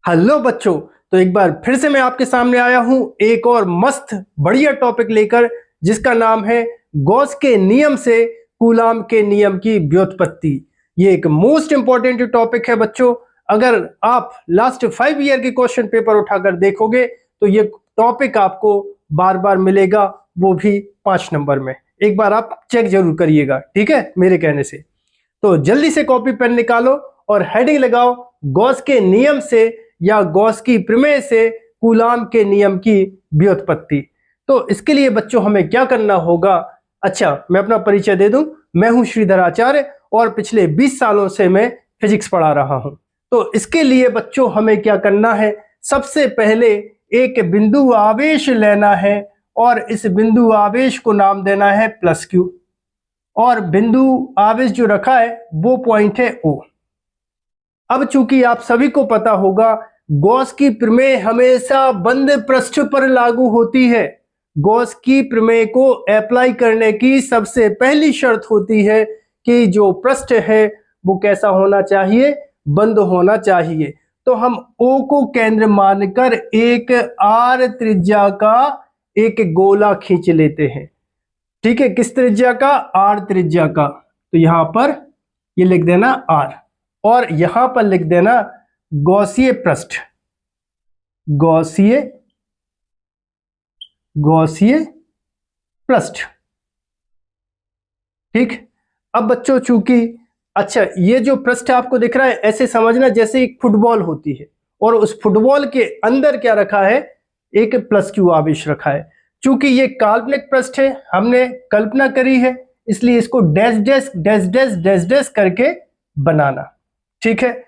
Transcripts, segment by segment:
Hello बच्चों। तो एक बार फिर से मैं आपके सामने आया हूं एक और मस्त बढ़िया टॉपिक लेकर, जिसका नाम है गॉस के नियम से कूलाम के नियम की व्युत्पत्ति। ये एक मोस्ट इंपॉर्टेंट टॉपिक है बच्चों। अगर आप लास्ट 5 ईयर के क्वेश्चन पेपर उठाकर देखोगे तो ये टॉपिक आपको बार बार मिलेगा, वो भी 5 नंबर में। एक बार आप चेक जरूर करिएगा, ठीक है, मेरे कहने से। तो जल्दी से कॉपी पेन निकालो और हेडिंग लगाओ, गॉस के नियम से या गॉस की प्रमेय से कूलाम के नियम की व्युत्पत्ति। तो इसके लिए बच्चों हमें क्या करना होगा? अच्छा, मैं अपना परिचय दे दूं। मैं हूं श्रीधर आचार्य और पिछले 20 सालों से मैं फिजिक्स पढ़ा रहा हूं। तो इसके लिए बच्चों हमें क्या करना है? सबसे पहले एक बिंदु आवेश लेना है और इस बिंदु आवेश को नाम देना है प्लस क्यू, और बिंदु आवेश जो रखा है वो पॉइंट है O। अब चूंकि आप सभी को पता होगा गॉस की प्रमेय हमेशा बंद पृष्ठ पर लागू होती है। गॉस की प्रमेय को अप्लाई करने की सबसे पहली शर्त होती है कि जो पृष्ठ है वो कैसा होना चाहिए? बंद होना चाहिए। तो हम O को केंद्र मानकर एक R त्रिज्या का एक गोला खींच लेते हैं। ठीक है, किस त्रिज्या का? R त्रिज्या का। तो यहां पर ये लिख देना R और यहां पर लिख देना गॉसीय पृष्ठ, गॉसीय पृष्ठ। ठीक। अब बच्चों चूंकि अच्छा, ये जो पृष्ठ आपको दिख रहा है ऐसे समझना जैसे एक फुटबॉल होती है और उस फुटबॉल के अंदर क्या रखा है? एक प्लस क्यू आवेश रखा है। चूंकि ये काल्पनिक पृष्ठ है, हमने कल्पना करी है, इसलिए इसको dash dash dash dash dash dash करके बनाना। ठीक है।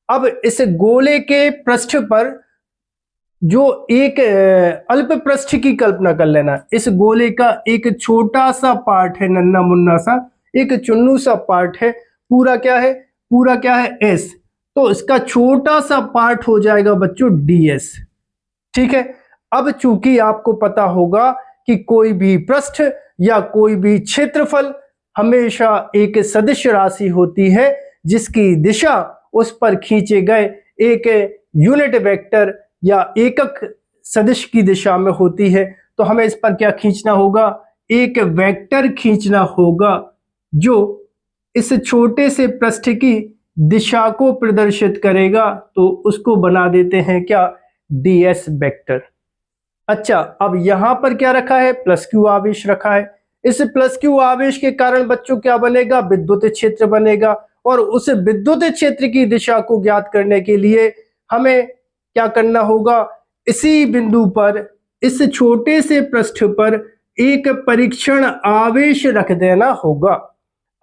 अब इस गोले के पृष्ठ पर जो एक अल्प पृष्ठ की कल्पना कर लेना। इस गोले का एक छोटा सा पार्ट है, नन्ना मुन्ना सा एक चुन्नू सा पार्ट है। पूरा क्या है? पूरा क्या है? एस। तो इसका छोटा सा पार्ट हो जाएगा बच्चों ds। ठीक है। अब चूंकि आपको पता होगा कि कोई भी पृष्ठ या कोई भी क्षेत्रफल हमेशा एक सदिश राशि होती है जिसकी दिशा उस पर खींचे गए एक यूनिट वेक्टर या एकक सदिश की दिशा में होती है। तो हमें इस पर क्या खींचना होगा? एक वेक्टर खींचना होगा जो इस छोटे से पृष्ठ की दिशा को प्रदर्शित करेगा। तो उसको बना देते हैं क्या? ds vector. अच्छा, अब यहां पर क्या रखा है? प्लस क्यू आवेश रखा है। इस प्लस क्यू आवेश के कारण बच्चों क्या बनेगा? विद्युत क्षेत्र बनेगा। और उस विद्युत क्षेत्र की दिशा को ज्ञात करने के लिए हमें क्या करना होगा? इसी बिंदु पर, इस छोटे से पृष्ठ पर एक परीक्षण आवेश रख देना होगा।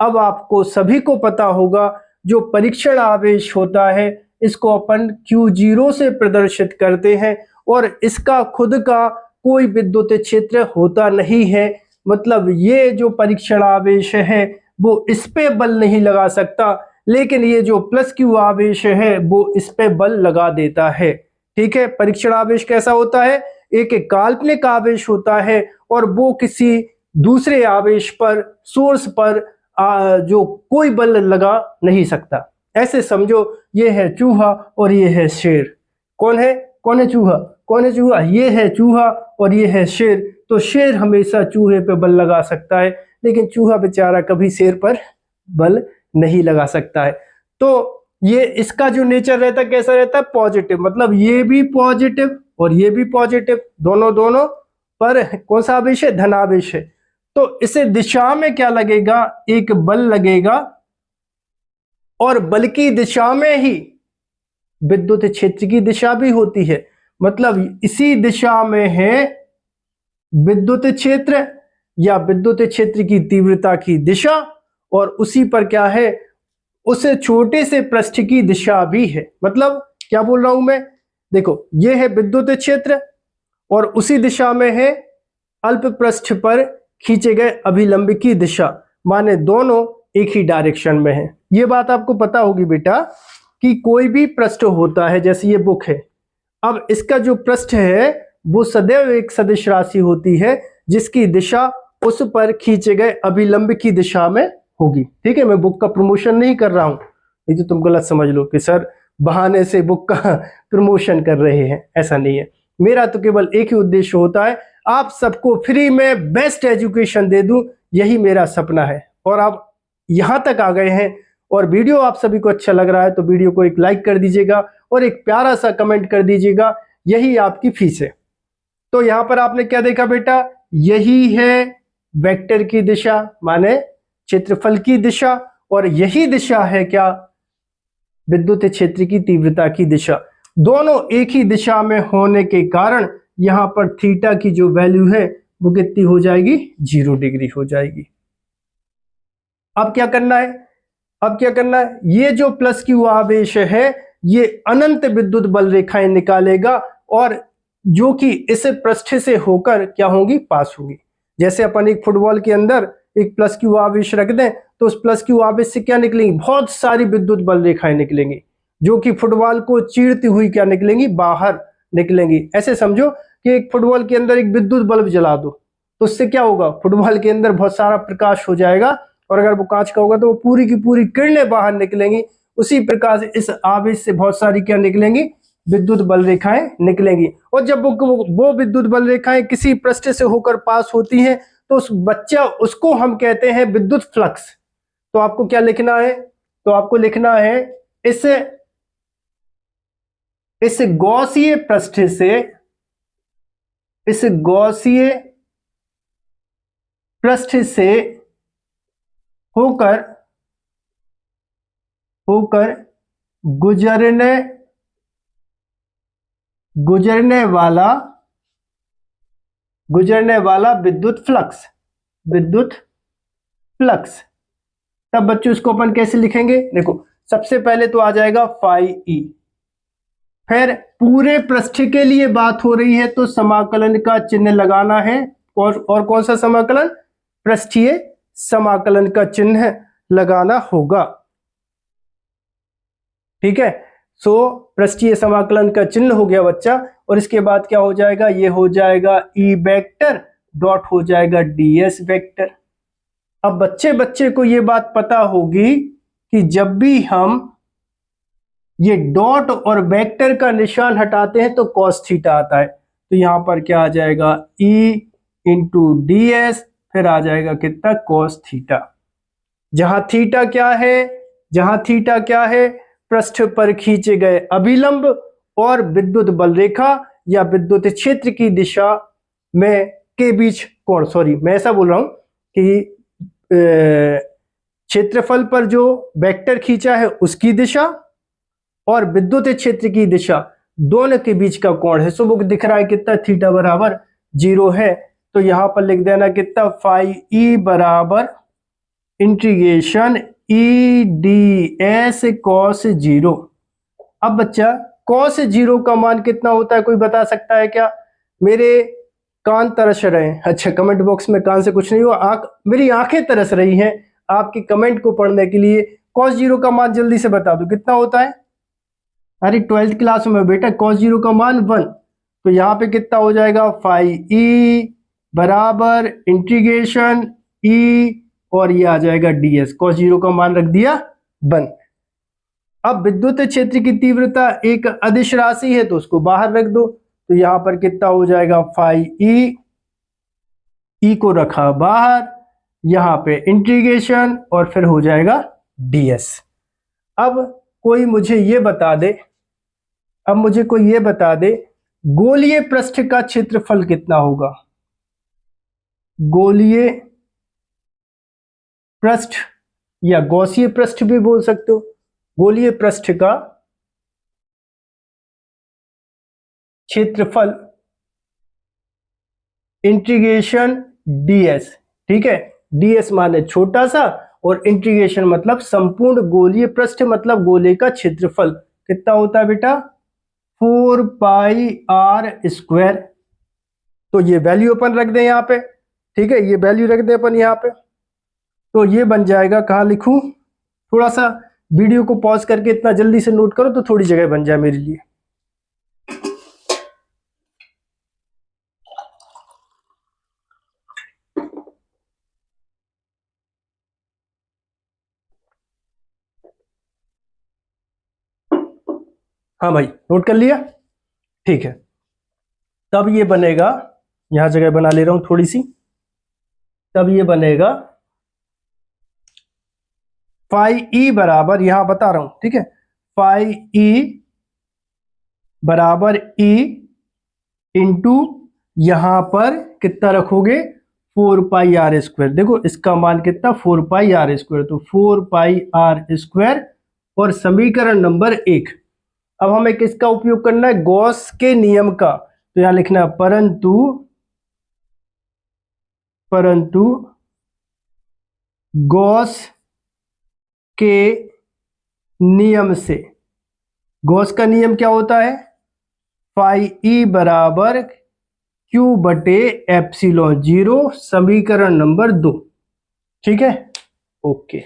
अब आपको सभी को पता होगा जो परीक्षण आवेश होता है इसको अपन Q0 से प्रदर्शित करते हैं और इसका खुद का कोई विद्युत क्षेत्र होता नहीं है। मतलब ये जो परीक्षण आवेश है वो इस पे बल नहीं लगा सकता, लेकिन ये जो प्लस क्यू आवेश है वो इस पे बल लगा देता है। ठीक है। परीक्षण आवेश कैसा होता है? एक काल्पनिक आवेश होता है और वो किसी दूसरे आवेश पर, सोर्स पर जो कोई बल लगा नहीं सकता। ऐसे समझो ये है चूहा और ये है शेर। कौन है? कौन है चूहा? कौन है चूहा? ये है चूहा और ये है शेर। तो शेर हमेशा चूहे पे बल लगा सकता है, लेकिन चूहा बेचारा कभी शेर पर बल नहीं लगा सकता है। तो ये इसका जो नेचर रहता है कैसा रहता है? पॉजिटिव। मतलब ये भी पॉजिटिव और ये भी पॉजिटिव, दोनों पर कौन सा आवेश है? धनावेश है। तो इसे दिशा में क्या लगेगा? एक बल लगेगा और बल की दिशा में ही विद्युत क्षेत्र की दिशा भी होती है। मतलब इसी दिशा में है विद्युत क्षेत्र या विद्युत क्षेत्र की तीव्रता की दिशा, और उसी पर क्या है? उस छोटे से पृष्ठ की दिशा भी है। मतलब क्या बोल रहा हूं मैं? देखो, ये है विद्युत क्षेत्र और उसी दिशा में है अल्प पृष्ठ पर खींचे गए अभिलंब की दिशा, माने दोनों एक ही डायरेक्शन में है। ये बात आपको पता होगी बेटा कि कोई भी पृष्ठ होता है, जैसे ये बुक है, अब इसका जो पृष्ठ है वो सदैव एक सदिश राशि होती है जिसकी दिशा उस पर खींचे गए अभिलंब की दिशा में होगी। ठीक है, मैं बुक का प्रमोशन नहीं कर रहा हूं, नहीं तो तुम गलत समझ लो कि सर बहाने से बुक का प्रमोशन कर रहे हैं, ऐसा नहीं है। मेरा तो केवल एक ही उद्देश्य होता है, आप सबको फ्री में बेस्ट एजुकेशन दे दूं, यही मेरा सपना है। और आप यहाँ तक आ गए हैं और वीडियो आप सभी को अच्छा लग रहा है तो वीडियो को एक लाइक कर दीजिएगा और एक प्यारा सा कमेंट कर दीजिएगा, यही आपकी फीस है। तो यहाँ पर आपने क्या देखा बेटा, यही है वेक्टर की दिशा माने क्षेत्रफल की दिशा, और यही दिशा है क्या, विद्युत क्षेत्र की तीव्रता की दिशा। दोनों एक ही दिशा में होने के कारण यहां पर थीटा की जो वैल्यू है वो कितनी हो जाएगी, 0 डिग्री हो जाएगी। अब क्या करना है, अब क्या करना है, ये जो प्लस क्यू आवेश है ये अनंत विद्युत बल रेखाएं निकालेगा और जो कि इस पृष्ठ से होकर क्या होंगी, पास होंगी। जैसे अपन एक फुटबॉल के अंदर एक प्लस क्यू आवेश रख दें तो उस प्लस क्यू आवेश से क्या निकलेंगी, बहुत सारी विद्युत बल रेखाएं निकलेंगी जो कि फुटबॉल को चीरती हुई क्या निकलेंगी, बाहर निकलेंगी। ऐसे समझो कि एक फुटबॉल के अंदर एक विद्युत बल्ब जला दो तो उससे क्या होगा, फुटबॉल के अंदर बहुत सारा प्रकाश हो जाएगा और अगर वो कांच का होगा तो वो पूरी की पूरी किरणें बाहर निकलेंगी। उसी प्रकार से इस आवेश से बहुत सारी क्या निकलेंगी, विद्युत बल रेखाएं निकलेंगी। और जब वो विद्युत बल रेखाएं किसी पृष्ठ से होकर पास होती हैं तो उसको हम कहते हैं विद्युत फ्लक्स। तो आपको क्या लिखना है, तो आपको लिखना है इस गौसीय पृष्ठ से, इस गौसीय पृष्ठ से होकर गुजरने वाला विद्युत फ्लक्स, विद्युत फ्लक्स। तब बच्चों इसको अपन कैसे लिखेंगे, देखो सबसे पहले तो आ जाएगा फाई ई, फिर पूरे पृष्ठ के लिए बात हो रही है तो समाकलन का चिन्ह लगाना है। और कौन सा समाकलन, पृष्ठीय समाकलन का चिन्ह लगाना होगा। ठीक है, सो पृष्ठीय समाकलन का चिन्ह हो गया बच्चा। और इसके बाद क्या हो जाएगा, ये हो जाएगा ई वेक्टर डॉट हो जाएगा डीएस वेक्टर। अब बच्चे को ये बात पता होगी कि जब भी हम ये डॉट और वेक्टर का निशान हटाते हैं तो कॉस थीटा आता है। तो यहां पर क्या आ जाएगा, ई इंटू डी एस, फिर आ जाएगा कितना, कॉस थीटा। जहां थीटा क्या है, पृष्ठ पर खींचे गए अभिलंब और विद्युत बल रेखा या विद्युत क्षेत्र की दिशा में के बीच कोण। सॉरी, मैं ऐसा बोल रहा हूं कि क्षेत्रफल पर जो वेक्टर खींचा है उसकी दिशा और विद्युत क्षेत्र की दिशा दोनों के बीच का कोण है। सो वो दिख रहा है कितना, थीटा बराबर 0 है। तो यहां पर लिख देना कितना, फाई ई बराबर integration E D S cos 0। अब बच्चा कॉस 0 का मान कितना होता है, कोई बता सकता है क्या? मेरे कान तरस रहे हैं, अच्छा कमेंट बॉक्स में कान से कुछ नहीं हुआ, मेरी आंखें तरस रही हैं आपके कमेंट को पढ़ने के लिए। कॉस 0 का मान जल्दी से बता दो कितना होता है। अरे 12th क्लास में बेटा, कॉस 0 का मान 1। तो यहाँ पे कितना हो जाएगा, फाई ई बराबर इंटीग्रेशन ई और ये आ जाएगा ds। कॉस 0 का मान रख दिया 1। अब विद्युत क्षेत्र की तीव्रता एक अदिश राशि है तो उसको बाहर रख दो। तो यहां पर कितना हो जाएगा, फाई ई को रखा बाहर, यहां पे इंटीग्रेशन और फिर हो जाएगा ds। अब कोई मुझे ये बता दे, गोलीय पृष्ठ का क्षेत्रफल कितना होगा। गोलीय पृष्ठ या गौसीय पृष्ठ भी बोल सकते हो। गोलीय पृष्ठ का क्षेत्रफल इंटीग्रेशन ds। ठीक है, ds माने छोटा सा और इंटीग्रेशन मतलब संपूर्ण गोलीय पृष्ठ मतलब गोले का क्षेत्रफल कितना होता है बेटा, 4 पाई आर स्क्वायर। तो ये वैल्यू अपन रख दें यहाँ पे, ठीक है, ये वैल्यू रख दें अपन यहाँ पे। तो ये बन जाएगा, कहाँ लिखूं, थोड़ा सा वीडियो को पॉज करके इतना जल्दी से नोट करो तो थोड़ी जगह बन जाए मेरे लिए। हाँ भाई, नोट कर लिया? ठीक है, तब ये बनेगा, यहां जगह बना ले रहा हूं थोड़ी सी, तब ये बनेगा फाई ई बराबर, यहां बता रहा हूं, ठीक है, फाई ई बराबर ई इंटू, यहां पर कितना रखोगे, 4 पाई आर स्क्वायर। देखो इसका मान कितना, 4 पाई आर स्क्वायर, तो 4 पाई आर स्क्वायर। और समीकरण नंबर 1, अब हमें किसका उपयोग करना है, गॉस के नियम का। तो यहां लिखना है परंतु गॉस के नियम से, गॉस का नियम क्या होता है, फाई ई बराबर क्यू बटे एप्सिलॉन 0, समीकरण नंबर 2। ठीक है, ओके।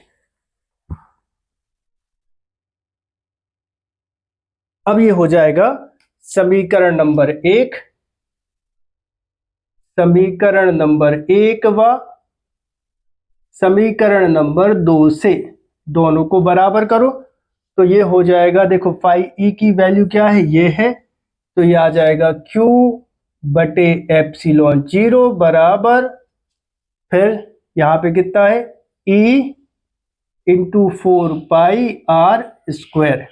अब ये हो जाएगा समीकरण नंबर 1, समीकरण नंबर 1 व समीकरण नंबर 2 से दोनों को बराबर करो, तो ये हो जाएगा, देखो फाई ई की वैल्यू क्या है, ये है, तो ये आ जाएगा Q बटे एप्सिलॉन 0 बराबर, फिर यहाँ पे कितना है, E into 4 pi R square.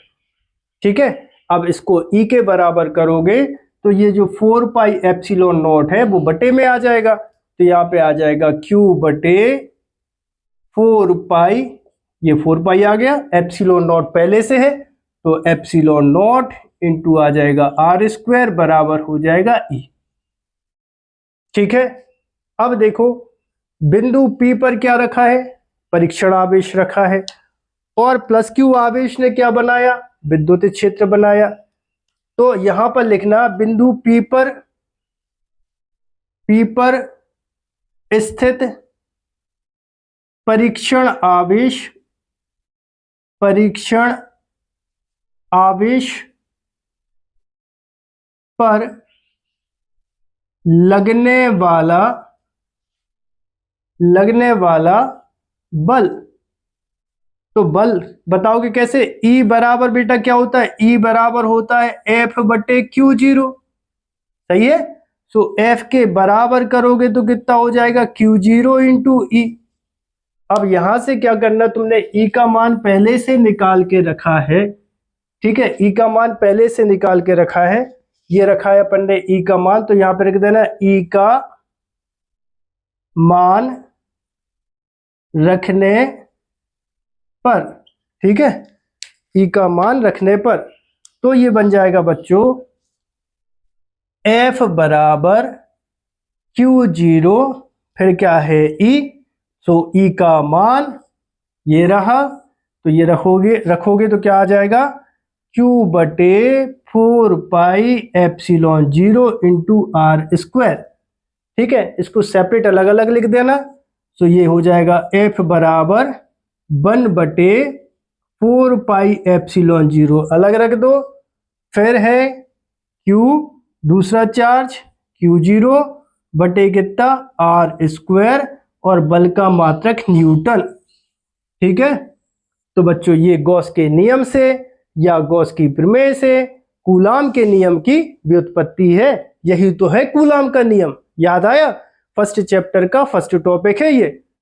ठीक है, अब इसको E के बराबर करोगे तो ये जो 4 पाई एप्सिलॉन नॉट है वो बटे में आ जाएगा, तो यहाँ पे आ जाएगा Q बटे 4 पाई, ये 4 पाई आ गया, एप्सिलॉन नॉट पहले से है, तो एप्सिलॉन नॉट इंटू आ जाएगा आर स्क्वायर बराबर हो जाएगा E। ठीक है, अब देखो बिंदु P पर क्या रखा है, परीक्षण आवेश रखा है, और प्लस Q आवेश ने क्या बनाया, विद्युत क्षेत्र बनाया। तो यहां पर लिखना बिंदु P पर स्थित परीक्षण आवेश पर लगने वाला बल। तो बल बताओगे कैसे, E बराबर बेटा क्या होता है, E बराबर होता है F बटे Q0, सही है। सो F के बराबर करोगे तो कितना हो जाएगा, Q0 इंटू E। अब यहां से क्या करना, तुमने E का मान पहले से निकाल के रखा है, ठीक है, E का मान पहले से निकाल के रखा है, ये रखा है अपन ने E का मान, तो यहां पे रख देना E का मान रखने पर, ठीक है, E का मान रखने पर, तो ये बन जाएगा बच्चों F बराबर Q0, फिर क्या है E, सो E का मान ये रहा, तो ये रखोगे तो क्या आ जाएगा, Q बटे 4 pi epsilon 0 into R square. ठीक है, इसको सेपरेट अलग अलग लिख देना, तो ये हो जाएगा F बराबर 1 बटे 4 पाई एप्सिलॉन 0 अलग रख दो, फिर है Q दूसरा चार्ज Q0 बटे कितना आर स्क्वायर, और बल का मात्रक न्यूटन। ठीक है, तो बच्चों ये गॉस के नियम से या गॉस की प्रमेय से कूलाम के नियम की व्युत्पत्ति है, यही तो है कूलाम का नियम। याद आया, फर्स्ट चैप्टर का फर्स्ट टॉपिक है ये।